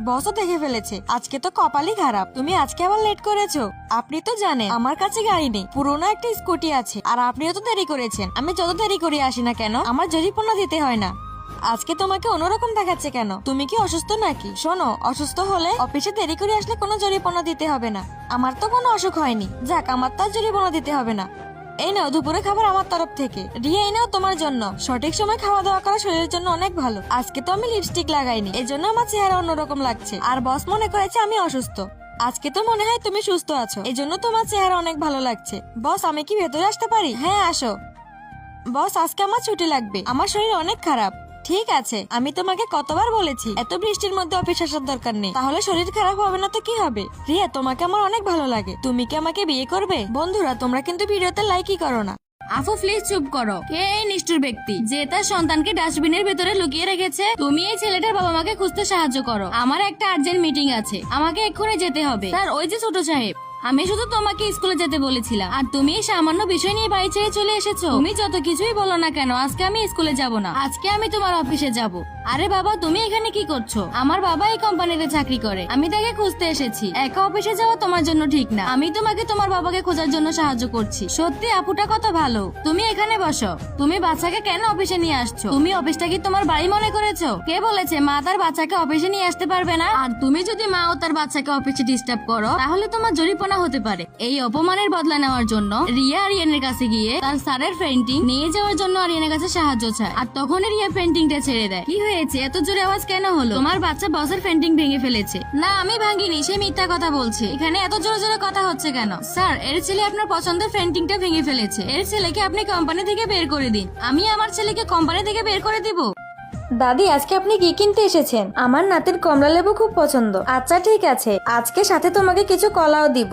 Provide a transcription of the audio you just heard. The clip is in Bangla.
বসও দেখে ফেলেছে। আজকে তো কপালই খারাপ, তুমি আজকে আবার লেট করেছো। আপনি তো জানেন আমার কাছে গাড়ি নেই, পুরোনো একটা স্কুটি আছে। আর আপনিও তো দেরি করেছেন। আমি যত দেরি করে আসি না কেন আমার জরিমানা দিতে হয় না। আজকে তোমাকে অন্যরকম দেখাচ্ছে কেন? তুমি কি অসুস্থ নাকি? শোনো, অসুস্থ হলে অফিসে দেরি করে আসলে কোনো জরিমানা দিতে হবে না। আমার তো কোনো অসুখ হয়নি, যাক আমার তো আর জরিমানা দিতে হবে না। এই নাও দুপুরে খাবার আমার তরফ থেকে। রিয়া, এই নাও তোমার জন্য। সঠিক সময় খাওয়া দাওয়া করা শরীরের জন্য অনেক ভালো। আজকে তো আমি লিপস্টিক লাগাইনি, এজন্য আমার চেহারা অন্যরকম লাগছে। আর বস মনে করেছে আমি অসুস্থ। আজকে তো মনে হয় তুমি সুস্থ আছো, এজন্য তোমার চেহারা অনেক ভালো লাগছে। বস, আমি কি ভেতরে আসতে পারি? হ্যাঁ আসো। বস, আজকে আমার ছুটি লাগবে, আমার শরীর অনেক খারাপ। ঠিক আছে, আমি তোমাকে কতবার বলেছি এত বৃষ্টির মধ্যে অফিস আসার দরকার নেই, তাহলে শরীর খারাপ হবে না তো কি হবে? রিয়া, তোমাকে আমার অনেক ভালো লাগে, তুমি কি আমাকে বিয়ে করবে? বন্ধুরা, তোমরা কিন্তু ভিডিওতে লাইকই করো না। আফু প্লিজ চুপ করো। কে এই নিষ্ঠুর ব্যক্তি যে তার সন্তানকে ডাস্টবিনের ভেতরে লুকিয়ে রেখেছে? তুমি এই ছেলেটার বাবা মাকে খুঁজতে সাহায্য করো। আমার একটা আর্জেন্ট মিটিং আছে, আমাকে এক্ষুনি যেতে হবে। স্যার, ওই যে ছোট সাহেব, আমি শুধু তোমাকে স্কুলে যেতে বলেছিলাম আর তুমি এই সামান্য বিষয় নিয়ে বাড়ি ছেড়ে চলে এসেছো। তুমি যত কিছুই বলো না কেন, আজকে আমি স্কুলে যাব না, আজকে আমি তোমার অফিসে যাব। আরে বাবা, তুমি এখানে কি করছো? আমার বাবা এই কোম্পানিতে চাকরি করে, আমি তাকে খুঁজতে এসেছি। একা অফিসে যাওয়া তোমার জন্য ঠিক না। আমি তোমাকে তোমার বাবাকে খোঁজার জন্য সাহায্য করছি। সত্যি আপুটা কত ভালো। তুমি এখানে বসো। তুমি বাচ্চাকে কেন অফিসে নিয়ে আসছো? তুমি অফিসটা কি তোমার বাড়ি মনে করেছো? কে বলেছে মা তার বাচ্চাকে অফিসে নিয়ে আসতে পারবে না? আর তুমি যদি মা ও তার বাচ্চাকে অফিসে ডিস্টার্ব করো তাহলে তোমার জরিমানা হতে পারে। এই অপমানের বদলা নেওয়ার জন্য রিয়া আরিয়ানের কাছে গিয়ে তার স্যারের পেন্টিং নিয়ে যাওয়ার জন্য আরিয়ানের কাছে সাহায্য চায়। আর তখনই রিয়া পেন্টিংটা ছেড়ে দেয়। কি হয়েছে? এত জোরে আওয়াজ কেন হলো? তোমার বাচ্চা বসের পেন্টিং ভেঙে ফেলেছে। না, আমি ভাঙিনি, সে মিথ্যা কথা বলছে। এখানে এত জোরে জোরে কথা হচ্ছে কেন? স্যার, এর ছেলে আপনার পছন্দের পেন্টিংটা ভেঙে ফেলেছে। এর ছেলেকে আপনি কোম্পানি থেকে বের করে দিন। আমি আমার ছেলেকে কোম্পানি থেকে বের করে দিব? দাদি, আজকে আপনি কি কিনতে এসেছেন? আমার নাতির কমলা লেবু খুব পছন্দ। আচ্ছা ঠিক আছে, আজকে সাথে তোমাকে কিছু কলাও দিব।